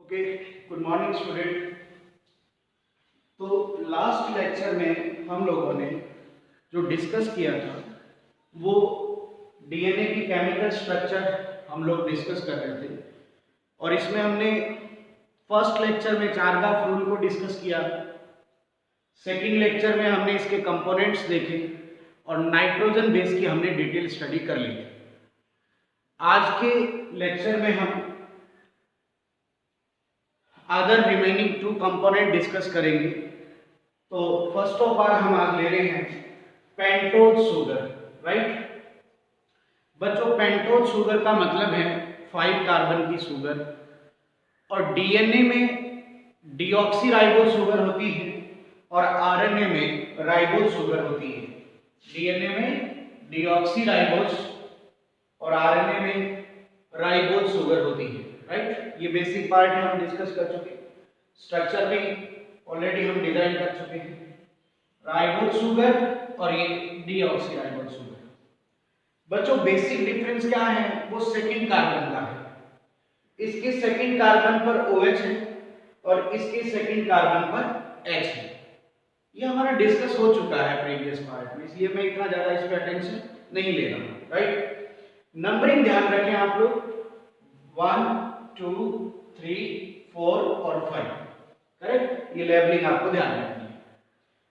Okay, good morning student. तो last lecture में हम लोगों ने जो डिस्कस किया था वो डीएनए की केमिकल स्ट्रक्चर हम लोग डिस्कस कर रहे थे और इसमें हमने फर्स्ट लेक्चर में चारगाफ रूल को डिस्कस किया, सेकंड लेक्चर में हमने इसके कंपोनेंट्स देखे और नाइट्रोजन बेस की हमने डिटेल स्टडी कर ली। आज के लेक्चर में हम other remaining to component discuss करेंगे। तो फर्स्ट ऑफ ऑल हम आज ले रहे हैं पेंटोज शुगर, राइट बच्चों। पेंटोज शुगर का मतलब है 5 कार्बन की शुगर और डीएनए में डीऑक्सीराइबोज शुगर होती है और आरएनए में राइबोज शुगर होती है। डीएनए में डीऑक्सीराइबोज और आरएनए में राइबोज शुगर होती है, राइट। ये बेसिक पार्ट है, हम डिस्कस कर चुके हैं। स्ट्रक्चर भी ऑलरेडी हम डिजाइन कर चुके हैं। राइबोज शुगर और ये डीऑक्सीराइबोज शुगर। बच्चों बेसिक डिफरेंस क्या है, वो सेकंड कार्बन का है। इसके सेकंड कार्बन पर OH है और इसके सेकंड कार्बन पर H है। ये हमारा डिस्कस हो चुका है प्रीवियस पार्ट में, इसलिए मैं इतना ज्यादा इस पे अटेंशन नहीं ले रहा हूं, राइट। नंबरिंग ध्यान रखें आप लोग, 1 2 3 4 और 5, करेक्ट। ये लेबलिंग आपको ध्यान रखनी है।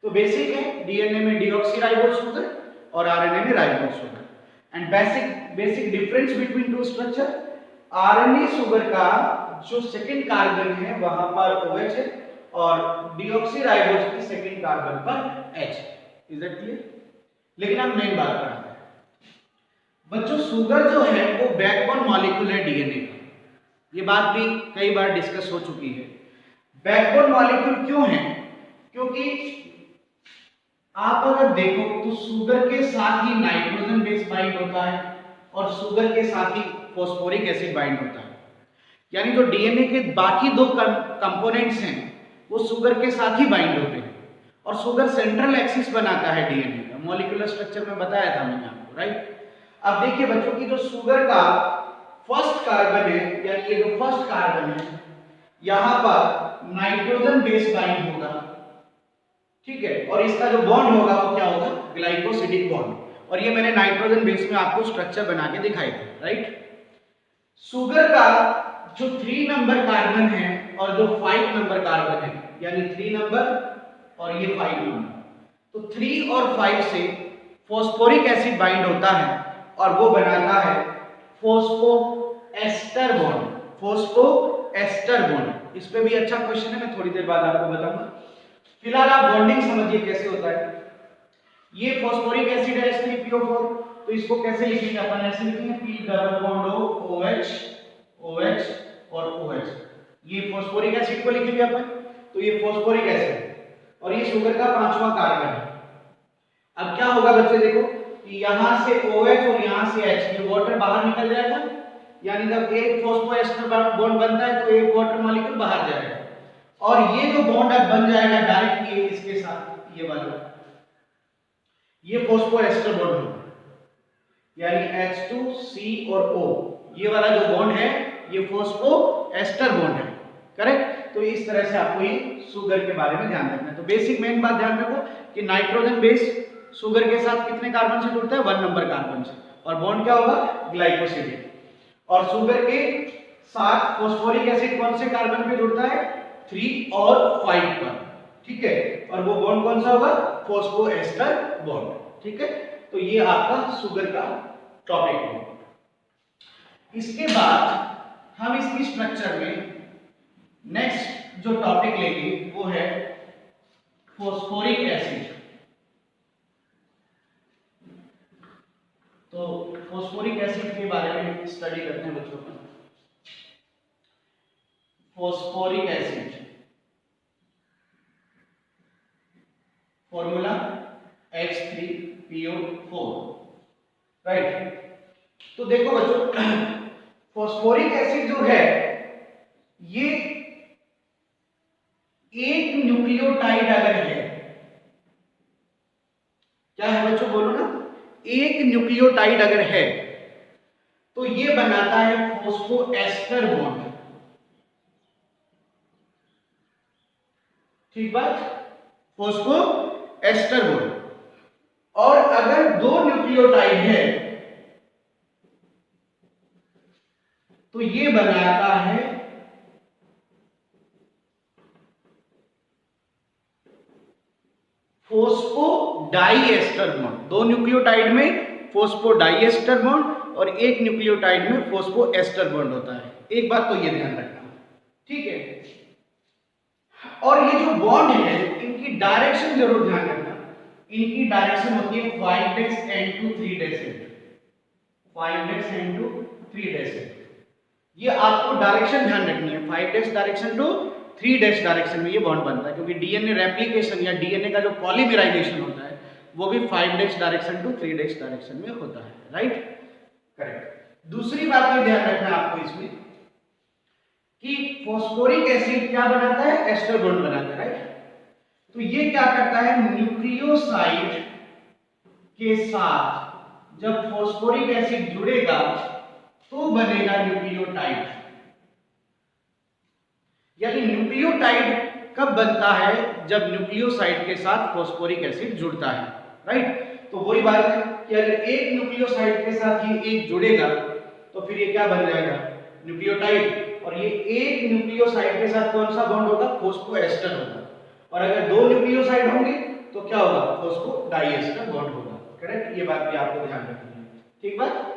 तो बेसिक है, डीएनए में डीऑक्सीराइबोज शुगर और आरएनए में ribose sugar. And basic difference between two structure, RNA sugar का जो सेकंड कार्बन है वहां पर OH है और डीऑक्सीराइबोज की सेकंड कार्बन पर H। Is that clear? लेकिन अब मेन बात करते हैं बच्चों। शुगर जो है वो बैकबोन मॉलिक्यूल है डीएनए का। ये बात भी कई बार डिस्कस हो चुकी है। बैकबोन मॉलिक्यूल क्यों है? क्योंकि आप अगर देखो तो शुगर के साथ ही नाइट्रोजन बेस बाइंड होता है और शुगर के साथ ही फॉस्फोरिक एसिड बाइंड होता है। यानी जो डीएनए के बाकी दो कंपोनेंट्स हैं वो शुगर के साथ ही बाइंड होते हैं और शुगर सेंट्रल एक्सिस बनाता है डीएनए का। मॉलिक्यूलर स्ट्रक्चर में बताया था मैंने आपको, राइट। अब देखिए बच्चों की जो शुगर का फर्स्ट कार्बन है, यानी ये जो फर्स्ट कार्बन है यहां पर नाइट्रोजन बेस बाइंड होगा, ठीक है, और इसका जो बॉन्ड होगा वो क्या होगा, ग्लाइकोसिडिक बॉन्ड। और ये मैंने नाइट्रोजन बेस में आपको स्ट्रक्चर बना के दिखाई थे, राइट। शुगर का जो 3 नंबर कार्बन है और जो 5 नंबर कार्बन है, यानी 3 नंबर और ये 5 नंबर, तो 3 और 5 से फॉस्फोरिक एसिड बाइंड होता है और वो बनाता है फॉस्फोएस्टर बॉन्ड। फॉस्फोएस्टर बॉन्ड, इस पे भी अच्छा क्वेश्चन है, मैं थोड़ी देर बाद आपको बताऊंगा। फिलहाल आप बॉन्डिंग समझिए कैसे होता है। ये फॉस्फोरिक एसिड है H3PO4, तो इसको कैसे लिखेंगे अपन, ऐसे लिखेंगे P double bond OH OH और OH। ये फॉस्फोरिक एसिड को लिखेंगे अपन, तो ये फॉस्फोरिक एसिड और ये शुगर का 5वां कार्बन है। अब क्या होगा बच्चे, देखो कि यहां से OH और यहां से H, ये वाटर बाहर निकल जाएगा, यानी जब एक फॉस्फोएस्टर बॉन्ड बनता है तो एक वाटर मॉलिक्यूल बाहर जाएगा और ये जो बॉन्ड अब बन जाएगा डायरेक्ट ये इसके साथ, ये वाला, ये फॉस्फोएस्टर बॉन्ड होगा, यानी H2C और O, ये वाला जो बॉन्ड है ये फॉस्फोएस्टर बॉन्ड है, करेक्ट। तो इस तरह से आपको ये शुगर के बारे में ध्यान रखना है। तो बेसिक मेन बात ध्यान रखो कि नाइट्रोजन बेस शुगर के साथ कितने कार्बन से जुड़ता है, 1 नंबर कार्बन से, और बॉन्ड क्या होगा, ग्लाइकोसिडिक। और शुगर के साथ फॉस्फोरिक एसिड कौन से कार्बन पे जुड़ता है, 3 और 5 पर, ठीक है, और वो बॉन्ड कौन सा होगा, फॉस्फोएस्टर बॉन्ड, ठीक है। तो ये आपका शुगर का टॉपिक है। इसके बाद हम इसकी स्ट्रक्चर में नेक्स्ट जो टॉपिक लेंगे वो है फॉस्फोरिक एसिड। तो फॉस्फोरिक एसिड के बारे में स्टडी करते हैं बच्चों को। Phosphoric acid formula H3PO4, right. तो देखो बच्चों, फॉस्फोरिक एसिड जो है ये एक न्यूक्लियोटाइड अगर है, क्या है बच्चों, बोलो ना, एक न्यूक्लियोटाइड अगर है तो ये बनाता है फॉस्फोएस्टर बॉन्ड। ठीक बात, फॉस्फो एस्टर बॉन्ड। और अगर दो न्यूक्लियोटाइड है तो ये बनाता है फोस्फोडाइएस्टर बॉन्ड। दो न्यूक्लियोटाइड में फोस्फोडाइएस्टर बॉन्ड और एक न्यूक्लियोटाइड में फोस्फोएस्टर बॉन्ड होता है। एक बात तो ये ध्यान रखना, ठीक है। और ये जो बॉन्ड है इनकी डायरेक्शन जरूर ध्यान रखना। इनकी डायरेक्शन होती है 5' एंड टू 3' 5' एंड टू 3'। ये आपको डायरेक्शन ध्यान रखनी है, 5' डायरेक्शन टू 3' डायरेक्शन में ये बॉन्ड बनता है, क्योंकि डीएनए रेप्लिकेशन या डीएनए का जो पॉलीमराइजेशन होता है वो भी 5' डायरेक्शन टू 3' डायरेक्शन में होता है, राइट, करेक्ट। दूसरी बात ये ध्यान रखना आपको इसमें कि फोस्फोरिक एसिड क्या बनाता है, एस्टर बॉन्ड बनाता है, राइट। तो ये क्या करता है, न्यूक्लियोसाइड के साथ जब फोस्फोरिक एसिड जुड़ेगा तो बनेगा न्यूक्लियोटाइड। यानी न्यूक्लियोटाइड कब बनता है, जब न्यूक्लियोसाइड के साथ फोस्फोरिक एसिड जुड़ता है, राइट। तो वही बात है कि अगर एक न्यूक्लियोसाइड के साथ ये एक जुड़ेगा तो फिर ये क्या बन जाएगा, न्यूक्लियोटाइड। और ये एक न्यूक्लियोसाइड के साथ कौन सा बॉन्ड होगा, फोस्फोएस्टर होगा। और अगर दो न्यूक्लियोसाइड होंगे तो क्या होगा, फोस्फोडाइएस्टर बॉन्ड होगा, करेक्ट। ये बात भी आपको ध्यान रखनी है, ठीक बात।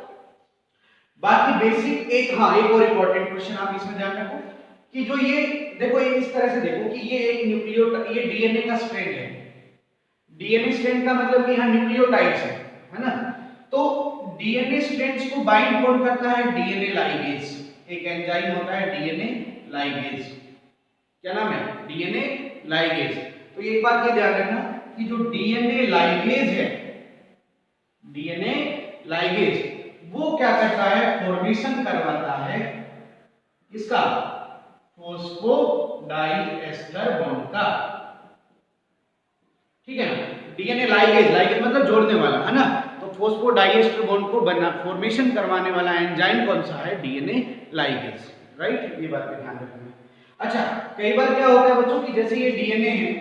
बाकी बेसिक एक और इंपॉर्टेंट क्वेश्चन आप इसमें ध्यान रखो कि जो ये देखो, ये इस तरह से देखो कि ये एक ये डीएनए का स्ट्रैंड है। डीएनए स्ट्रैंड का मतलब कि यहाँ न्यूक्लियोटाइड्स है ना। तो डीएनए स्ट्रैंड्स को बाइंड कौन करता है, डीएनए लाइगेज। एक एंजाइम होता है डीएनए लाइगेज, क्या नाम है, डीएनए लाइगेज। तो एक बात ये ध्यान रखना कि जो डीएनए लाइगेज है, डीएनए लाइगेज वो क्या करता है, फॉर्मेशन करवाता है किसका, फोस्फोडाइएस्टर बॉन्ड का, ठीक है ना। डीएनए लाइगेज, लाइगेज मतलब जोड़ने वाला, है ना। तो फोस्फोडाइएस्टर बॉन्ड को बना फॉर्मेशन करवाने वाला एंजाइम कौन सा है, डीएनए लाइगेज, राइट। ये बात पे ध्यान रखना। अच्छा, कई बार क्या होता है बच्चों की जैसे ये डीएनए है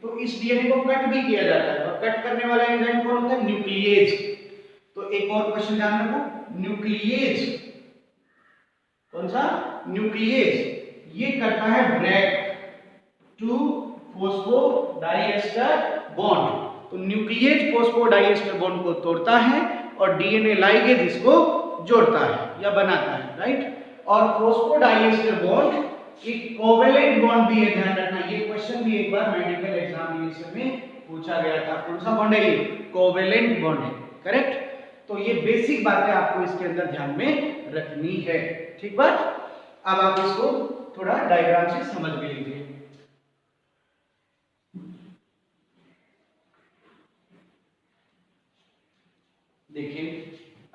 तो इस डीएनए को कट भी किया जाता है, और कट करने वाला एंजाइम कौन होता है, न्यूक्लिएज। तो एक और क्वेश्चन ध्यान रखो, न्यूक्लिएज कौन सा, न्यूक्लिएज ये करता है ब्रेक टू फोस्फोडाइएस्टर बॉन्ड। तो न्यूक्लिएज फोस्फोडाइएस्टर बॉन्ड को तोड़ता है और डीएनए लाइगेज इसको जोड़ता है या बनाता है, राइट। और फोस्फोडाइएस्टर बॉन्ड एक कोवेलेंट बॉन्ड भी है, ध्यान रखना। ये क्वेश्चन भी एक बार मेडिकल एग्जामिनेशन में पूछा गया था, कौन सा बॉन्ड है ये, कोवेलेंट बॉन्ड है, करेक्ट। तो ये बेसिक बातें आपको इसके अंदर ध्यान में रखनी है, ठीक बात। अब आप इसको थोड़ा डायग्राम से समझ भी लीजिए। देखिए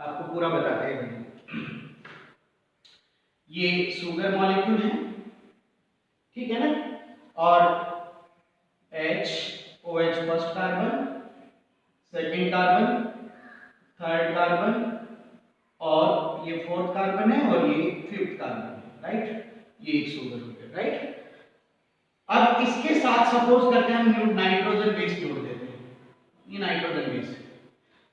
आपको पूरा बताते हैं। ये शुगर मॉलिक्यूल है, ठीक है ना, और OH first carbon, second carbon, third carbon, और ये फोर्थ कार्बन है और ये फिफ्थ कार्बन है, राइट। ये एक शुगर हो गया, राइट। अब इसके साथ सपोज करते हैं हम नाइट्रोजन बेस जोड़ देते हैं, ये नाइट्रोजन बेस।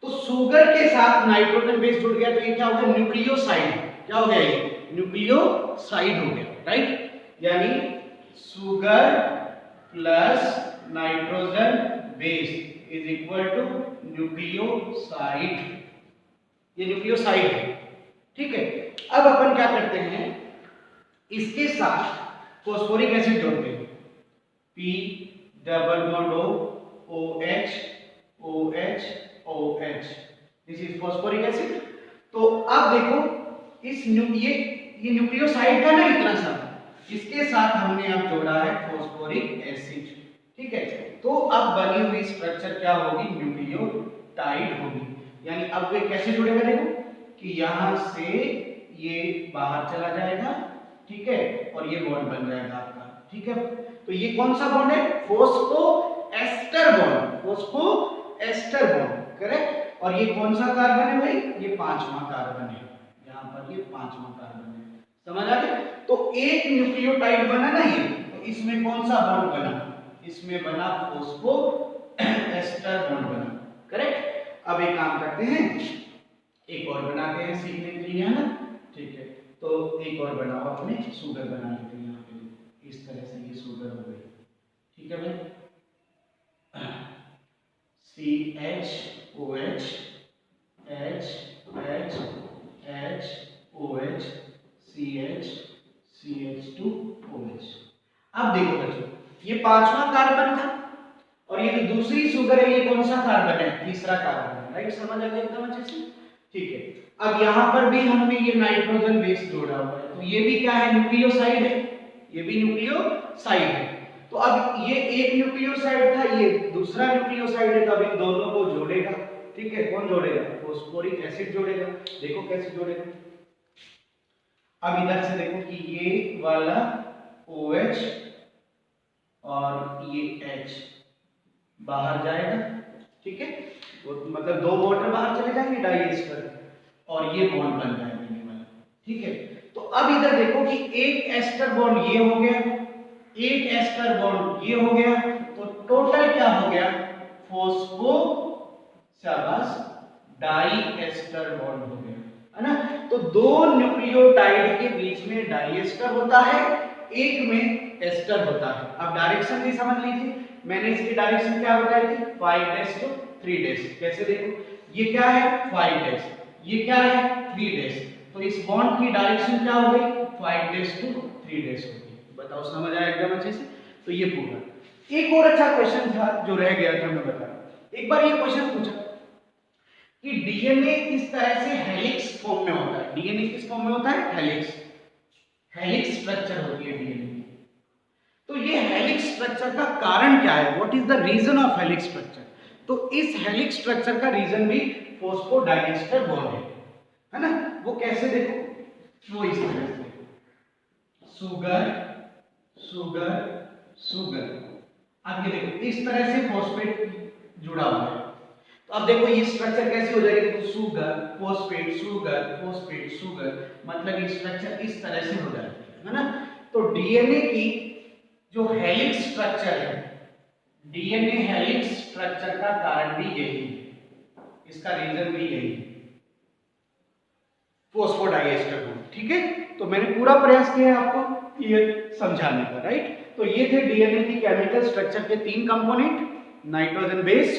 तो शुगर के साथ नाइट्रोजन बेस जुड़ गया तो ये क्या हो गया, न्यूक्लियोसाइड। क्या हो गया, ये न्यूक्लियोसाइड हो गया, राइट। यानी sugar plus nitrogen base is equal to nucleoside. ये न्यूक्लियोसाइड है, ठीक है। अब अपन क्या करते हैं, इसके साथ फॉस्फोरिक एसिड जोड़ते हैं, P double bond OH OH OH, this is phosphoric acid. तो अब देखो इस ये न्यूक्लियोसाइड का ना इतना सा, इसके साथ हमने अब जोड़ा है फॉस्फोरिक एसिड, ठीक है। तो अब बनी हुई स्ट्रक्चर क्या होगी, न्यूक्लियोटाइड होगी। यानी अब वे कैसे जुड़ेगा, देखो कि यहां से ये बाहर चला जाएगा, ठीक है, और ये बॉन्ड बन जाएगा आपका, ठीक है। तो ये कौन सा बॉन्ड है, फोस्फोएस्टर बॉन्ड, फोस्फोएस्टर बॉन्ड, करेक्ट। और ये कौन सा कार्बन है भाई, ये पांचवा कार्बन है, यहाँ पर ये पांचवा कार्बन है, समझ आ गया। तो एक न्यूक्लियोटाइड बना ना ये, तो इसमें कौन सा बॉन्ड बना, इसमें बना फोस्फो एस्टर बॉन्ड बना, करेक्ट। अब एक काम करते हैं, एक और बनाते हैं सीखने के लिए, है ना, ठीक है। तो एक और बनाओ, अपने शुगर बना लेते हैं यहाँ पे, इस तरह से ये शुगर हो गई, ठीक है भाई। CHOH HHOH CH CH2OH। अब देखो बच्चों, ये पांचवा कार्बन था और ये जो दूसरी शुगर है ये कौन सा कार्बन है, तीसरा कार्बन है, राइट। समझ आ गया एकदम अच्छे से, ठीक है। अब यहाँ पर भी हमने ये नाइट्रोजन बेस जोड़ा हुआ है, तो ये भी क्या है, न्यूक्लियोसाइड है, ये भी न्यूक्लियोसाइड है। तो अब ये एक न्यूक्लियोसाइड था, ये दूसरा न्यूक्लियोसाइड है, तो अब इन दोनों को जोड़ेगा, ठीक है। कौन जोड़ेगा, फोस्फोरिक एसिड जोड़ेगा। देखो कैसे जोड़ेगा। अब इधर से देखो कि ये वाला OH और ये H बाहर जाएगा, ठीक है। तो मतलब दो वाटर बाहर चले जाएंगे डाइएस्टर, और ये बॉन्ड बन जाएगा ये वाला, ठीक है। तो अब इधर देखो कि एक एस्टर बॉन्ड ये हो गया, एक एस्टर बॉन्ड ये हो गया, तो टोटल क्या हो गया, फोस्फो शाबाश डाई एस्टर बॉन्ड हो गया, है ना। तो दो न्यूक्लियोटाइड के बीच में डाइएस्टर होता है, एक में एस्टर होता है। अब डायरेक्शन भी समझ लीजिए, मैंने इसकी डायरेक्शन क्या बताई थी, 5' to 3'। कैसे देखो, ये क्या है 5', ये क्या है 3'। तो इस बॉन्ड की डायरेक्शन क्या हो गई, 5' to 3' हो गई। बताओ समझ आया एकदम अच्छे से। तो ये पूरा। एक और अच्छा क्वेश्चन था जो रह गया था, मैं बता, एक बार ये क्वेश्चन पूछा कि डीएनए किस तरह से हेलिक्स फॉर्म में होता है। डीएनए किस फॉर्म में होता है, हेलिक्स, हेलिक्स स्ट्रक्चर होती है डीएनए। तो ये हेलिक्स स्ट्रक्चर का कारण क्या है, what is the reason of helix structure. तो इस हेलिक्स स्ट्रक्चर का रीजन भी फोस्फोडाइएस्टर बॉन्ड है ना। वो कैसे देखो, वो इस तरह से शुगर शुगर शुगर। अब ये देखो इस तरह से फॉस्फेट जुड़ा हुआ है। तो अब देखो ये स्ट्रक्चर कैसे हो जाएगा, देखो sugar phosphate sugar phosphate sugar, मतलब ये स्ट्रक्चर इस तरह से हो जाएगा, है ना। तो डीएनए की जो हेलिक्स स्ट्रक्चर है, डीएनए हेलिक्स स्ट्रक्चर का कारण भी यही है, इसका रीजन भी यही है, फोस्फोडाइएस्टर बॉन्ड, ठीक है। तो मैंने पूरा प्रयास किया है आपको ये समझाने का, राइट। तो ये थे डीएनए की केमिकल स्ट्रक्चर के तीन कंपोनेंट, नाइट्रोजन बेस,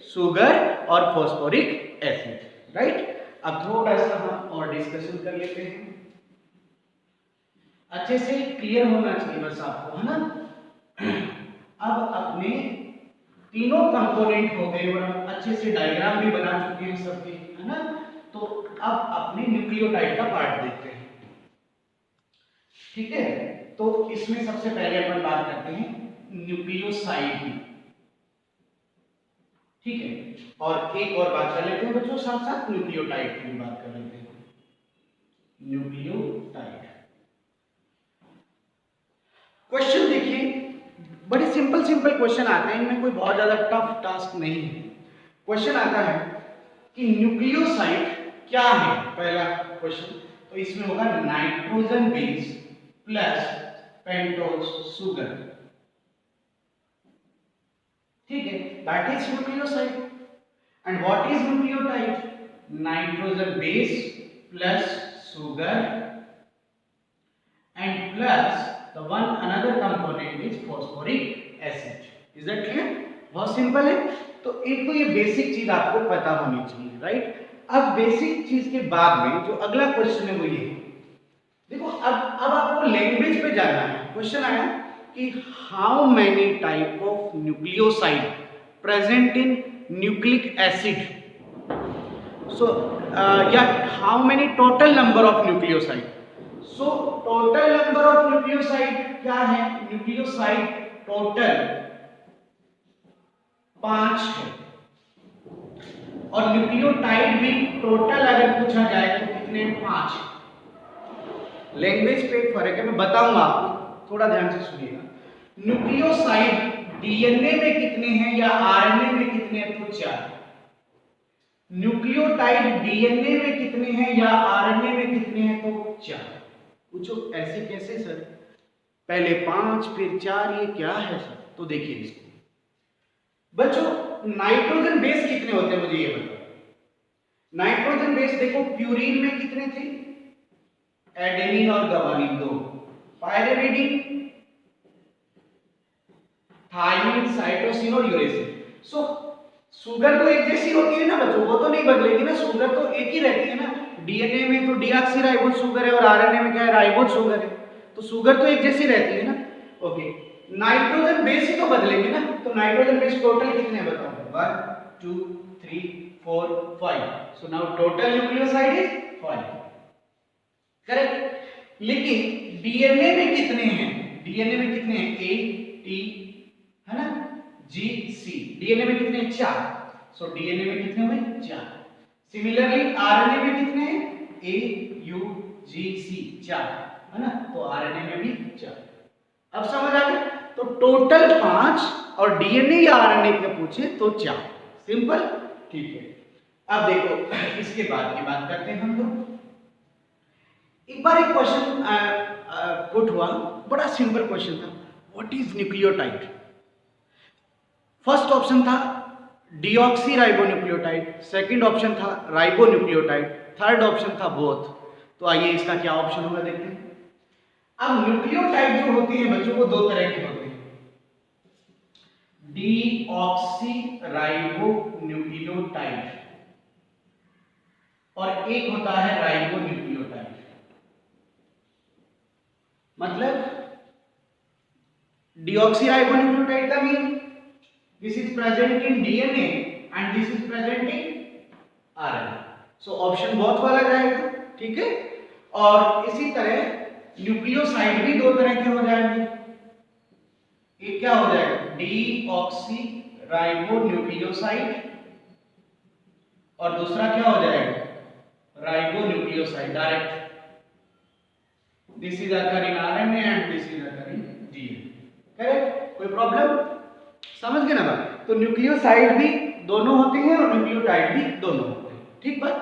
शुगर और फॉस्फोरिक एसिड, राइट। अब थोड़ा सा हम और डिस्कशन कर लेते हैं, अच्छे से क्लियर होना चाहिए बस आपको, है ना। अब अपने तीनों कंपोनेंट हो गए और हम अच्छे से डायग्राम भी बना चुके हैं सबके, है ना। तो अब अपने न्यूक्लियोटाइड का पार्ट देखते हैं, ठीक है। तो इसमें सबसे पहले अपन बात करते हैं न्यूक्लियोसाइड की, ठीक है। और एक और बात कर लेते हैं बच्चों, साथ साथ न्यूक्लियोटाइड की बात कर लेते हैं। न्यूक्लियोटाइड क्वेश्चन देखिए, बड़े सिंपल सिंपल क्वेश्चन आते हैं, इनमें कोई बहुत ज्यादा टफ टास्क नहीं है। क्वेश्चन आता है कि न्यूक्लियोसाइड क्या है, पहला क्वेश्चन। तो इसमें होगा nitrogen base plus pentose sugar, ठीक है, that is nucleoside. And what is nucleotide, nitrogen base plus sugar and plus the one another component is phosphoric acid. Is that clear? बहुत सिंपल है। तो एक तो ये बेसिक चीज आपको पता होनी चाहिए, राइट। अब बेसिक चीज के बाद में जो अगला क्वेश्चन है वो ये देखो, अब आपको लैंग्वेज पे जाना है। क्वेश्चन आया कि how many type of nucleoside present in nucleic acid, so या how many total number of nucleoside. So total number of nucleoside क्या है, न्यूक्लियोसाइड टोटल 5 है, और न्यूक्लियोटाइड भी टोटल अगर पूछा जाए तो कितने, 5। लैंग्वेज पे फर्क है, मैं बताऊंगा आपको, थोड़ा ध्यान से सुनिएगा। न्यूक्लियोसाइड डीएनए में कितने हैं या आरएनए में कितने हैं, तो 4। न्यूक्लियोटाइड डीएनए में कितने हैं या आरएनए में कितने हैं, तो 4। पूछो ऐसे कैसे सर, पहले 5 फिर 4, ये क्या है सर। तो देखिए इसको बच्चों, नाइट्रोजन बेस कितने होते हैं मुझे ये बताओ। नाइट्रोजन बेस देखो, प्यूरिन में कितने थे, एडेनिन और गवानिन दो, पायरिडिन, थाइमिन, साइटोसिन और यूरेसिल। सो शुगर तो एक जैसी होती है ना बच्चों, वो तो नहीं बदलेगी ना, शुगर तो एक ही रहती है ना। डीएनए में तो डीऑक्सीराइबोज शुगर है और आरएनए में क्या है, राइबोज शुगर है, तो शुगर तो एक जैसी रहती है ना। ओके, नाइट्रोजन बेस ही तो बदलेंगे ना, तो नाइट्रोजन बेस टोटल कितने हैं बताओ, 1 2 3 4 5। So now total nucleoside is 5, correct. लेकिन डीएनए में कितने हैं, डीएनए में कितने हैं, ए टी है ना, जी सी, डीएनए में कितने हैं, 4। सो डीएनए में कितने हुए, 4। सिमिलरली आरएनए में कितने हैं, ए यू जी सी, 4 है ना, तो आरएनए में भी 4। अब समझ आ गया, तो टोटल 5 और डीएनए या आरएनए का पूछे तो 4, सिंपल, ठीक है। अब देखो इसके बाद की बात करते हैं हम लोग। एक बार एक क्वेश्चन पुट हुआ, बड़ा सिंपल क्वेश्चन था, what is nucleotide. First option था डीऑक्सी राइबोन्यूक्लियोटाइड, सेकंड ऑप्शन था राइबोन्यूक्लियोटाइड, थर्ड ऑप्शन था बोथ। तो आइए इसका क्या ऑप्शन होगा देखते हैं। अब न्यूक्लियोटाइड जो होती है बच्चों वो दो तरह के होते हैं, डीऑक्सी राइबोन्यूक्लियोटाइड और एक होता है राइबोन्यूक्लियोटाइड। मतलब डीऑक्सीराइबोन्यूक्लियोटाइड का mean this is present in DNA and this is present in RNA. So option बहुत वाला जाएगा, ठीक है। और इसी तरह न्यूक्लियोसाइड भी दो तरह के हो जाएंगे, एक क्या हो जाएगा, डीऑक्सी राइबोन्यूक्लियोसाइड और दूसरा क्या हो जाएगा, ribonucleoside direct. This is occur in RNA and this is occur in DNA, correct. कोई प्रॉब्लम, समझ गए ना बात। तो न्यूक्लियोसाइड भी दोनों होते हैं और न्यूक्लियोटाइड भी दोनों होते हैं, ठीक बात।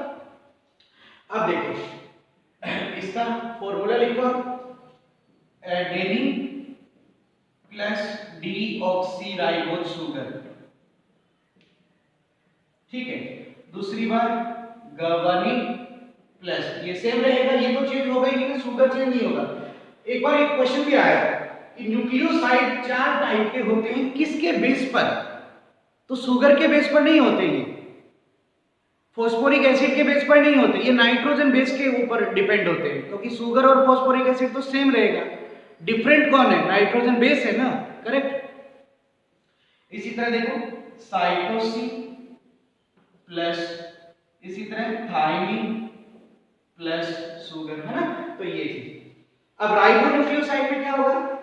अब देखो इसका फॉर्मूला लिखो, एडेनिन प्लस डीऑक्सीराइबोज शुगर, ठीक है। दूसरी बार गवानिन प्लस, ये सेम रहेगा, ये तो चेंज होगा ही नहीं, शुगर चेंज नहीं होगा। एक बार एक क्वेश्चन भी आया कि न्यूक्लियोसाइड 4 टाइप के होते हैं, किसके बेस पर, तो शुगर के बेस पर नहीं होते, ये फॉस्फोरिक एसिड के बेस पर नहीं होते, ये नाइट्रोजन बेस के ऊपर डिपेंड होते हैं, क्योंकि शुगर और फॉस्फोरिक एसिड तो सेम रहेगा, डिफरेंट कौन है, नाइट्रोजन बेस है ना, करेक्ट। इसी तरह देखो साइटोसिन प्लस इसी तरह थाइमिन प्लस शुगर, है ना, तो ये चीज। अब राइबोन्यूक्लियोसाइड में क्या होगा,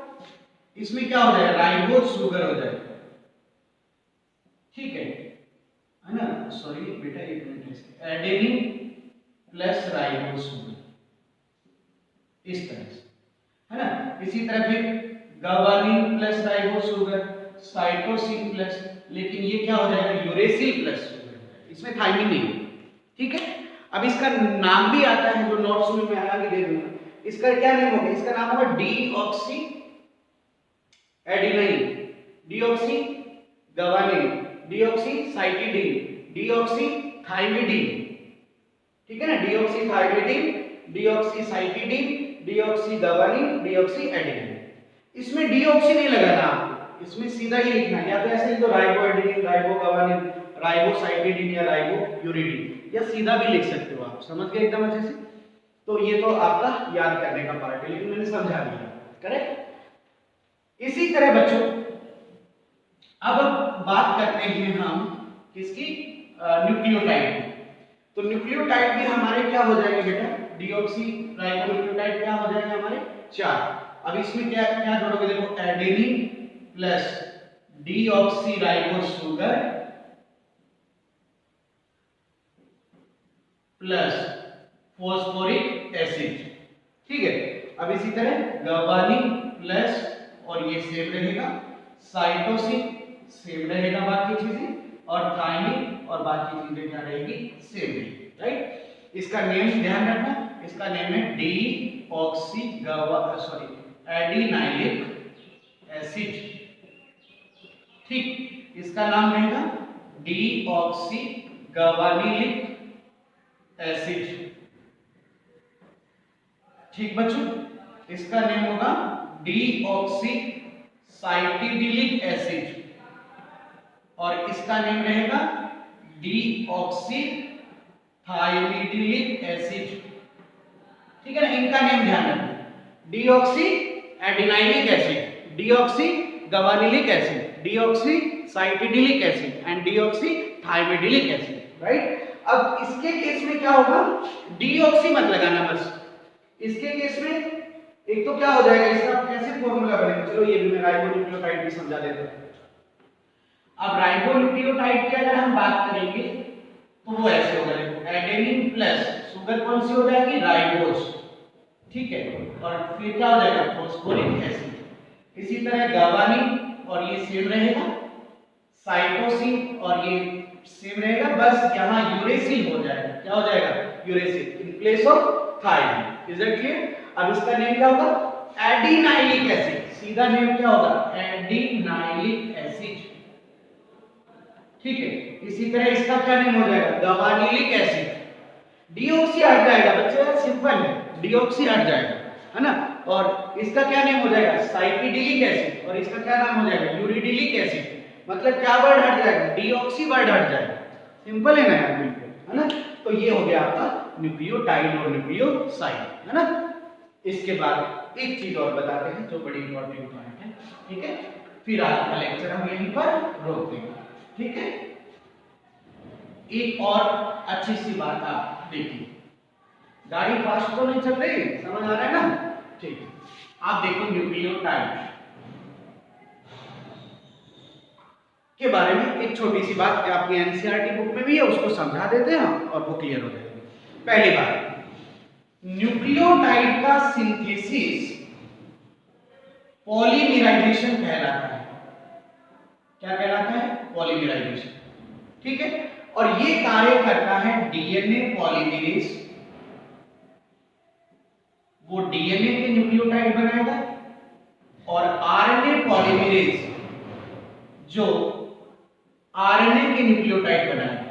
इसमें क्या हो जाएगा, राइबोज शुगर हो जाएगा, ठीक है ना, सॉरी बेटा एक minute, adenine plus ribose sugar, इस तरह से, है ना। इसी तरह फिर guanine plus ribose sugar, cytosine plus, लेकिन ये क्या हो जाएगा, यूरेसिल प्लस शुगर, इसमें थाइमिन नहीं है, ठीक है। अब इसका नाम भी आता है, जो नोट्स में मैं अलग ही दे दूंगा, इसका क्या नाम होगा, इसका नाम होगा deoxy adenine, deoxy guanine, deoxy cytidine, deoxy thymidine, ठीक है ना, deoxy thymidine, deoxy cytidine, deoxy guanine, deoxy adenine. इसमें डीऑक्सी नहीं लगाना आपको, इसमें सीधा ही लिखना है, या तो ऐसे लिख दो ribo adenine, ribo guanine, ribo cytidine या राइबो यूरिडीन, या सीधा भी लिख सकते हो आप, समझ गए एकदम अच्छे से। तो ये तो आपका याद करने का पार्ट है, लेकिन मैंने समझा दिया, करेक्ट। इसी तरह बच्चों अब बात करते हैं हम किसकी, न्यूक्लियोटाइड की। तो न्यूक्लियोटाइड भी हमारे क्या हो जाएंगे बेटा, डीऑक्सी राइबोन्यूक्लियोटाइड क्या हो जाएंगे हमारे 4। अब इसमें क्या क्या जोड़ोगे, देखो adenine plus deoxy ribose sugar plus phosphoric acid, ठीक है। अब इसी तरह गवानिन प्लस, और ये सेम रहेगा, साइटोसिन सेम रहेगा, बाकी चीजें, और थाइमिन और बाकी चीजें क्या रहेगी, सेम रहेगी, राइट। इसका नेम ध्यान रखना, इसका नेम है डीऑक्सी एडिनाइलिक एसिड, ठीक, इसका नाम रहेगा डीऑक्सी गवानिलिक एसिड। ठीक बच्चों, इसका नेम होगा डीऑक्सी साइटिडिलिक एसिड और इसका नेम रहेगा डीऑक्सी थाइमिडिलिक एसिड। ठीक है ना, इनका नेम ध्यान रखना, deoxy adenylic acid, deoxy guanylic acid, deoxy cytidylic acid and deoxy thymidylic acid, right. अब इसके केस में क्या होगा, डीऑक्सी मत लगाना बस। इसके केस में एक तो क्या हो जाएगा, इसका कैसे फॉर्मूला बनेगा, चलो ये भी मैं राइबोन्यूक्लियोटाइड भी समझा देता हूं। अब राइबोन्यूक्लियोटाइड की अगर हम बात करेंगे तो वो ऐसे होगा, एडेनिन प्लस शुगर कौन सी हो जाएगी, राइबोज, ठीक है, और फिर क्या हो जाएगा, फॉस्फोरिक एसिड। इसी तरह गवानिन और ये सेम रहेगा, साइटोसिन और ये सेम रहेगा, बस यहाँ यूरेसिल हो जाएगा। क्या हो जाएगा, uracil in place of thymine. Is it clear. अब इसका नेम क्या होगा, एडिनाइलिक एसिड, सीधा नेम क्या होगा, एडिनाइलिक एसिड, ठीक है। इसी तरह इसका क्या नेम हो जाएगा, गवानिलिक एसिड। डीऑक्सी हट जाएगा बच्चे, सिंपल है, डीऑक्सी हट जाएगा, है ना। और इसका क्या नेम हो जाएगा, साइटिडिलिक एसिड, और इसका क्या नाम हो जाएगा, यूरिडिलिक एसिड। मतलब क्या वर्ड हट जाएगा, डीऑक्सी वर्ड हट जाएगा। सिंपल है ना यार, बिल्कुल, है ना। तो ये हो गया आपका न्यूक्लियोटाइड और न्यूक्लियोसाइड, है ना। इसके बाद एक चीज और बताते हैं जो बड़ी इंपॉर्टेंट पॉइंट है, ठीक है। फिर आज का लेक्चर हम यहीं पर रोक देंगे, ठीक है। एक और अच्छी सी बात आप देखिए, गाड़ी फास्ट तो नहीं चल रही, समझ आ रहा है ना, ठीक। आप देखो न्यूक्लियोटाइड के बारे में एक छोटी सी बात कि आपकी एनसीईआरटी बुक में भी है, उसको समझा देते हैं और वो क्लियर हो जाएगी। पहली बात, न्यूक्लियोटाइड का सिंथेसिस पॉलीमराइजेशन कहलाता है। क्या कहलाता है, पॉलीमराइजेशन, ठीक है। और ये कार्य करता है डीएनए पॉलीमरेज, वो डीएनए के न्यूक्लियोटाइड बनाएगा, और आरएनए पॉलीमरेज जो आरएनए के न्यूक्लियोटाइड बनाएगा।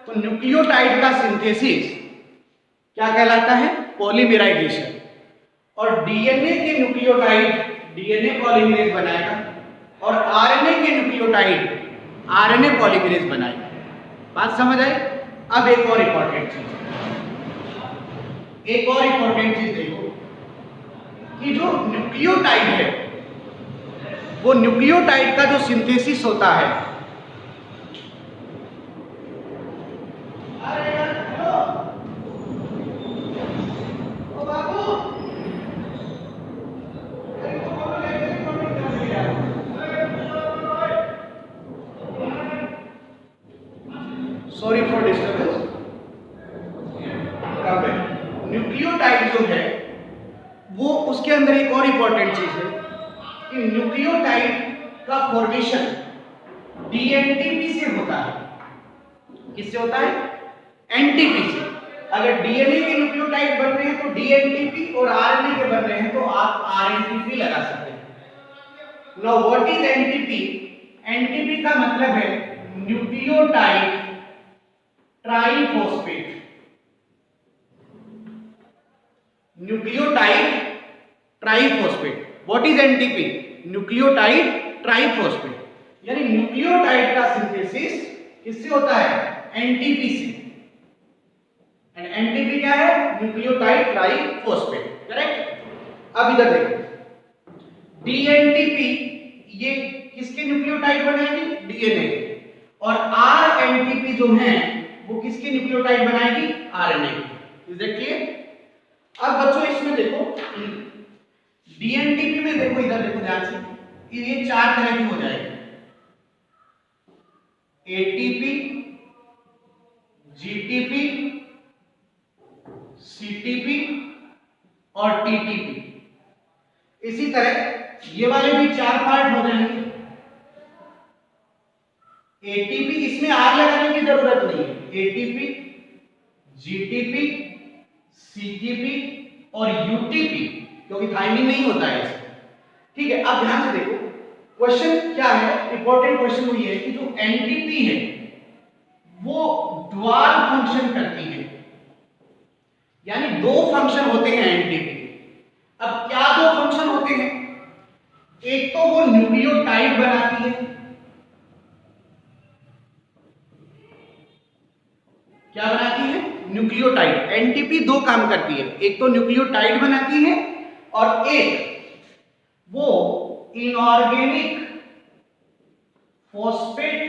तो न्यूक्लियोटाइड का सिंथेसिस क्या कहलाता है, पॉलीमराइजेशन, और डीएनए के न्यूक्लियोटाइड डीएनए पॉलीमरेज बनाएगा, और आरएनए के न्यूक्लियोटाइड आरएनए पॉलीमरेज बनाएगा। बात समझ आई। अब एक और इंपॉर्टेंट चीज देखो कि जो न्यूक्लियोटाइड है, वो न्यूक्लियोटाइड का जो सिंथेसिस होता है, सॉरी फॉर डिस्टर्बेंस। न्यूक्लियोटाइड जो है वो, उसके अंदर एक और इंपॉर्टेंट चीज है कि न्यूक्लियोटाइड का फॉर्मेशन डीएनटीपी से होता है। किससे होता है, एनटीपी से। अगर डीएनए के न्यूक्लियोटाइड बन रहे हैं तो डीएनटीपी, और आरएनए के बन रहे हैं तो आप आरएनटीपी लगा सकते हैं। Now what is NTP, NTP का मतलब है nucleotide triphosphate, nucleotide triphosphate. What is NTP, nucleotide triphosphate. यानी न्यूक्लियोटाइड का सिंथेसिस किससे होता है, एनटीपी से, एंड एनटीपी क्या है, न्यूक्लियोटाइड ट्राइफॉस्फेट, करेक्ट। अब इधर देखो, डीएनटीपी ये किसके न्यूक्लियोटाइड बनाएगी, डीएनए के, और आरएनटीपी जो है वो किसके न्यूक्लियोटाइड बनाएगी, आरएनए की। Is it clear. अब बच्चों इसमें देखो, डीएनटीपी में देखो, इधर देखो ध्यान से, ये चार तरह की हो जाएगी, एटीपी, जीटीपी, सीटीपी और टीटीपी। इसी तरह ये वाले भी चार पार्ट हो जाएंगे। एटीपी, इसमें आर लगाने की जरूरत नहीं है, एटीपी, जीटीपी, सीटीपी और यूटीपी, क्योंकि थाइमिन नहीं होता है इसमें, ठीक है। अब ध्यान से देखो, क्वेश्चन क्या है, इंपॉर्टेंट क्वेश्चन वही है कि जो एनटीपी है वो ड्यूअल फंक्शन करती है, यानी दो फंक्शन होते हैं एनटीपी के। अब क्या दो फंक्शन होते हैं? एक तो वो न्यूक्लियोटाइड बनाती है, क्या बनाती है? न्यूक्लियोटाइड। एनटीपी दो काम करती है, एक तो न्यूक्लियोटाइड बनाती है और एक वो इनऑर्गेनिक फॉस्फेट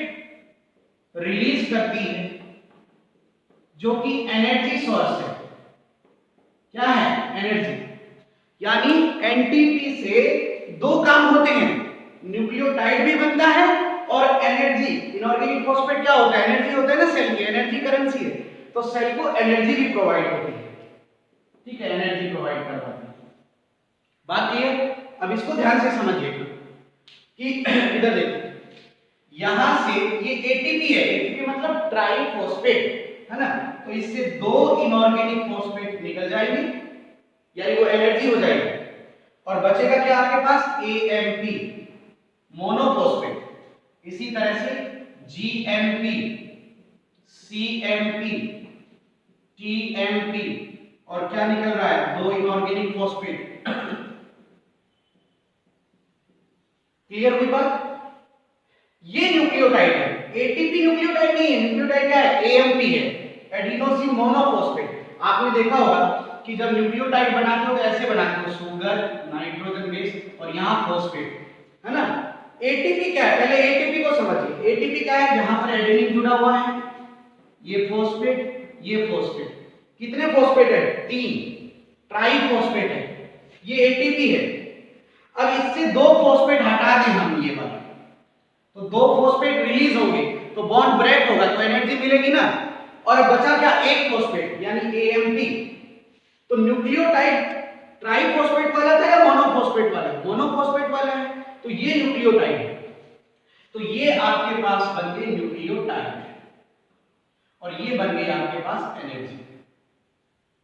रिलीज करती है, जो कि एनर्जी सोर्स है। क्या है? एनर्जी। यानी एनटीपी से दो काम होते हैं, न्यूक्लियोटाइड भी बनता है और एनर्जी। इनऑर्गेनिक फॉस्फेट क्या होता है? एनर्जी होता है ना, सेल की एनर्जी करेंसी है, तो सेल को एनर्जी भी प्रोवाइड होती है। ठीक है, एनर्जी प्रोवाइड करवाती है। बात ये है, अब इसको ध्यान से समझिएगा कि इधर देखिए, यहां से ये एटीपी है, एटीपी मतलब ट्राइफॉस्फेट है ना, तो इससे दो इनऑर्गेनिक फॉस्फेट निकल जाएगी, यानी वो एनर्जी हो जाएगी, और बचेगा क्या आपके पास? AMP monophosphate. इसी तरह से जीएमपी, सीएमपी, टीएमपी, और क्या निकल रहा है? दो इनऑर्गेनिक फॉस्फेट। क्लियर हुई बात? ये न्यूक्लियोटाइड है, एटीपी न्यूक्लियोटाइड नहीं है। न्यूक्लियोटाइड क्या है? एएमपी है, एडिनोसिन मोनोफॉस्फेट। आपने देखा होगा कि जब न्यूक्लियोटाइड बनाते हो तो ऐसे बनाते हो, शुगर, नाइट्रोजन बेस और यहां फॉस्फेट, है ना। एटीपी क्या है? पहले एटीपी को समझिए। एटीपी क्या है? जहां पर एडेनिन जुड़ा हुआ है, ये फॉस्फेट, ये फॉस्फेट। कितने फॉस्फेट है? 3 ट्राइफॉस्फेट है, ये एटीपी है। अब इससे दो फॉस्फेट हटा दें हम, ये वाला, तो दो फॉस्फेट रिलीज होंगे, तो बॉन्ड ब्रेक होगा, तो एनर्जी मिलेगी ना। और बचा क्या? एक फॉस्फेट, यानी एएमपी। तो न्यूक्लियोटाइड ट्राइफॉस्फेट वाला था या मोनोफॉस्फेट वाला? मोनोफॉस्फेट वाला है, तो ये न्यूक्लियोटाइड है। तो ये आपके पास बन गए न्यूक्लियोटाइड, और ये बन गई आपके पास एनर्जी।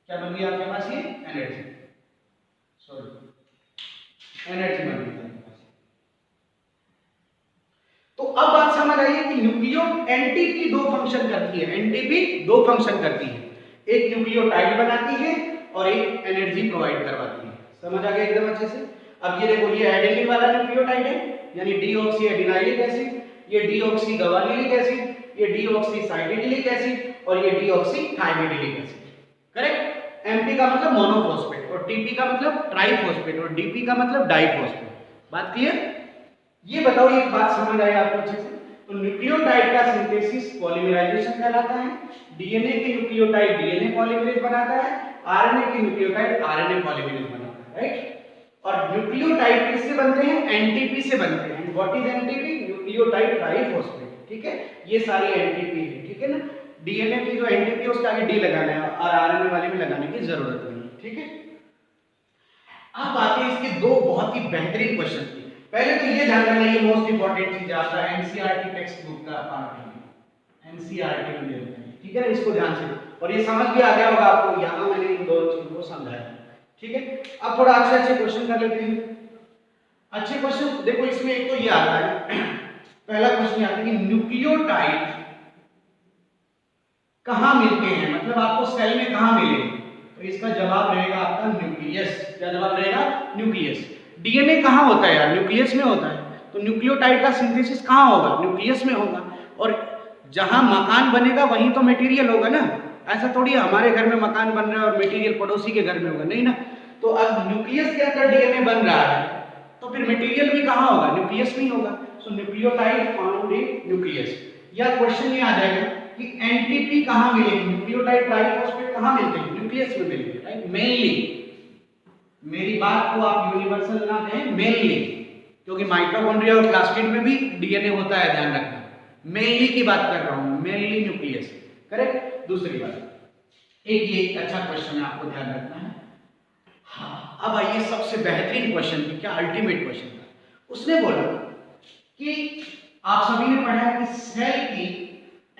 क्या बन गई आपके पास? ये एनर्जी, सॉरी, एनर्जी बन गई आपके पास। तो अब बात समझ आई कि न्यूक्लियो एनटीपी दो फंक्शन करती है, एनटीपी दो फंक्शन करती है, एक न्यूक्लियोटाइड बनाती है और एक एनर्जी प्रोवाइड करवाती है। समझ आ गया एकदम अच्छे से? अब ये देखो, ये एडेनिन वाला न्यूक्लियोटाइड है, यानी डीऑक्सी एडिनाइलिक एसिड, ये डीऑक्सी गवानिलिक एसिड, ये डीऑक्सी साइडिलिक एसिड और ये deoxy thymidylic acid. Correct? MP का मतलब मोनोफॉस्फेट और टीपी का मतलब ट्राइफॉस्फेट और डीपी का मतलब डाइफॉस्फेट। बात क्लियर? ये बताओ, ये बात समझ आई आपको अच्छे से? तो न्यूक्लियोटाइड का सिंथेसिस पॉलीमराइजेशन कहलाता है, डीएनए की न्यूक्लियोटाइड डीएनए पॉलीमरेज बनाता है, आरएनए की न्यूक्लियोटाइड आरएनए पॉलीमरेज बनाता है, राइट। और न्यूक्लियोटाइड किससे बनते हैं? एनटीपी से बनते हैं। What is NTP? Nucleotide triphosphate. ठीक है, ये सारी एनटीपी है, ठीक है ना। डीएनए की जो एनटीपी है उसके आगे डी लगाना है और आरएनए वाले में लगाने की जरूरत नहीं, ठीक है। अब आते हैं इसके दो बहुत ही बेहतरीन क्वेश्चन की। पहले तो ये ध्यान रखना, ये मोस्ट इंपॉर्टेंट चीज आपका एनसीईआरटी टेक्स्ट बुक का पार्ट है, एनसीईआरटी में दे रखा है, ठीक है ना। इसको ध्यान से, और ये समझ भी आ गया होगा आपको, यहां मैंने इन दो चीजों को समझाया, ठीक है। अब थोड़ा अच्छे अच्छे क्वेश्चन कर लेते हैं। अच्छे क्वेश्चन देखो, इसमें एक तो ये आता है, पहला क्वेश्चन आता है कि न्यूक्लियोटाइड कहां मिलते हैं, मतलब आपको सेल में कहां मिलेंगे? तो इसका जवाब रहेगा आपका न्यूक्लियस। क्या जवाब रहेगा? न्यूक्लियस। डीएनए कहां होता है यार? न्यूक्लियस में होता है, तो न्यूक्लियोटाइड का सिंथेसिस कहां होगा? न्यूक्लियस में होगा। और जहां मकान बनेगा वहीं तो मटेरियल होगा ना, ऐसा थोड़ी हमारे घर में मकान बन रहा है और मटेरियल पड़ोसी के घर में होगा, नहीं ना। तो अब न्यूक्लियस के अंदर डीएनए बन रहा है, तो फिर मटेरियल भी कहां होगा? न्यूक्लियस में ही होगा। सो न्यूक्लियोटाइड फाउंड इन न्यूक्लियस। या क्वेश्चन ये आ जाएगा कि एनटीपी कहां मिलेगी? न्यूक्लियोटाइड ट्राइफॉस्फेट कहां मिलते हैं? न्यूक्लियस में मिलेंगे, राइट। मेनली, मेरी बात को आप यूनिवर्सल ना कहें, मेनली, क्योंकि माइटोकॉन्ड्रिया और प्लास्टिड में भी डीएनए होता है, ध्यान रखना। मेनली की बात कर रहा हूं, मेनली न्यूक्लियस, करेक्ट। दूसरी बात, एक ये अच्छा क्वेश्चन है, आपको ध्यान रखना है। हाँ, अब आइए सबसे बेहतरीन क्वेश्चन की, क्या अल्टीमेट क्वेश्चन था। उसने बोला कि आप सभी ने पढ़ा है कि सेल की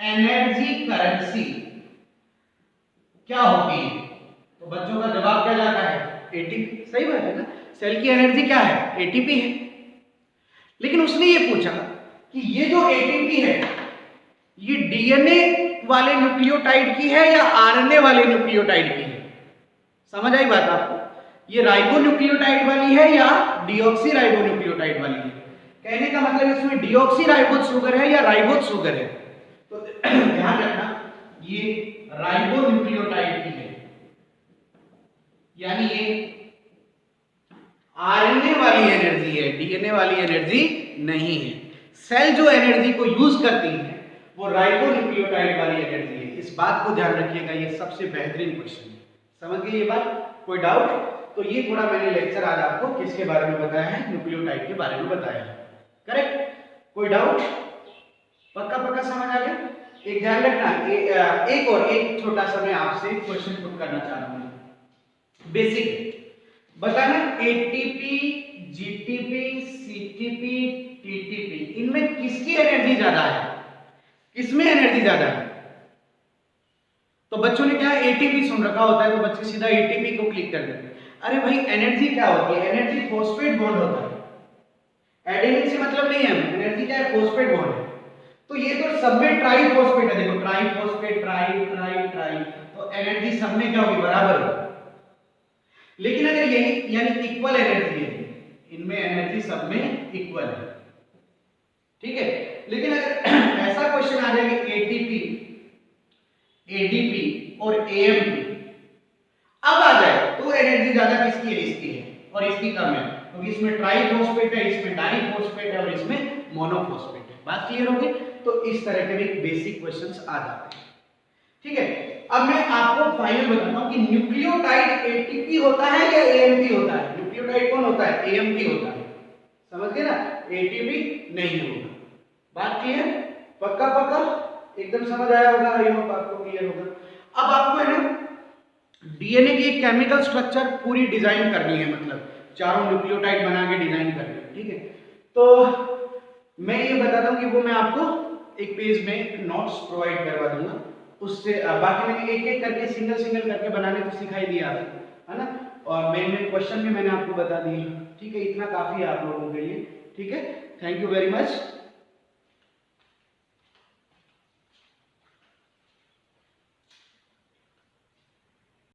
एनर्जी करेंसी क्या होती है, तो बच्चों का जवाब क्या जाता है? एटीपी। सही बात है ना, सेल की एनर्जी क्या है? एटीपी है। लेकिन उसने ये पूछा कि ये जो एटीपी है ये डीएनए वाले न्यूक्लियोटाइड की है या आरएनए वाले न्यूक्लियोटाइड की है। समझ आई बात आपको? ये राइबोन्यूक्लियोटाइड वाली है या डीऑक्सी राइबोन्यूक्लियोटाइड वाली है। कहने का मतलब इसमें डीऑक्सी राइबोज शुगर है या राइबोज शुगर है। तो ध्यान रखना ये राइबोन्यूक्लियोटाइड की है, यानी ये आरएनए वाली एनर्जी है, डीएनए वाली एनर्जी नहीं है। सेल जो एनर्जी को यूज करती है वो राइबोन्यूक्लियोटाइड वाली एनर्जी है। इस बात को ध्यान रखिएगा, ये सबसे बेहतरीन क्वेश्चन है। समझ गए ये बात? कोई डाउट? तो ये थोड़ा मैंने लेक्चर आज आपको किसके बारे में बताया है? न्यूक्लियोटाइड के बारे में बताया है। करेक्ट? कोई डाउट? पक्का पक्का समझ आ गया? एक ध्यान रखना, एक छोटा सा मैं आपसे क्वेश्चन पुट करना चाह रहा हूं। बेसिक बताना, एटीपी, जीटीपी, सीटीपी, टीटीपी, इनमें किसकी एनर्जी ज्यादा है? किसमें एनर्जी ज्यादा है? तो बच्चों ने क्या एटीपी सुन रखा होता है तो बच्चे सीधा एटीपी को क्लिक कर देते हैं। अरे भाई एनर्जी क्या होती है? एनर्जी फॉस्फेट बॉन्ड होता है। एडेनिन से मतलब नहीं है, एनर्जी क्या है? फॉस्फेट बॉन्ड है। तो ये तो सब में ट्राई फॉस्फेट है, देखो try phosphate, try try try, तो एनर्जी सब में क्या होगी? बराबर है। लेकिन अगर यही यानी इक्वल एनर्जी है, इनमें एनर्जी सब में इक्वल है, ठीक है। लेकिन अगर ऐसा क्वेश्चन आ जाए कि एटीपी, एडीपी और एएमपी अब आ जाए तो एनर्जी ज्यादा किसकी है? इसकी है और इसकी कम है, क्योंकि इसमें ट्राइफॉस्फेट है, इसमें डाइफॉस्फेट है और इसमें मोनोफॉस्फेट है। बात क्लियर होगी? तो इस तरह के भी बेसिक क्वेश्चंस आ जाते हैं, ठीक है। अब मैं आपको फाइनल बताता हूं कि न्यूक्लियोटाइड एटीपी होता है या एएमपी होता है? न्यूक्लियोटाइड कौन होता है? एएमपी होता है। समझ गए ना? एटीपी नहीं होगा। बात क्लियर? पक्का पक्का एकदम समझ आया होगा, आई होप आपको क्लियर होगा। अब आपको है ना डीएनए की एक केमिकल स्ट्रक्चर पूरी डिजाइन करनी है, मतलब चारों न्यूक्लियोटाइड बना के डिजाइन करनी है, ठीक है। तो मैं ये बताता हूँ कि वो मैं आपको एक पेज में नोट्स प्रोवाइड करवा दूंगा, उससे बाकी मैंने एक एक करके सिंगल सिंगल करके बनाने को सिखाई दिया है ना, और मेन मेन क्वेश्चन भी मैंने आपको बता दिए, ठीक है। इतना काफी है आप लोगों के लिए, ठीक है। Thank you very much.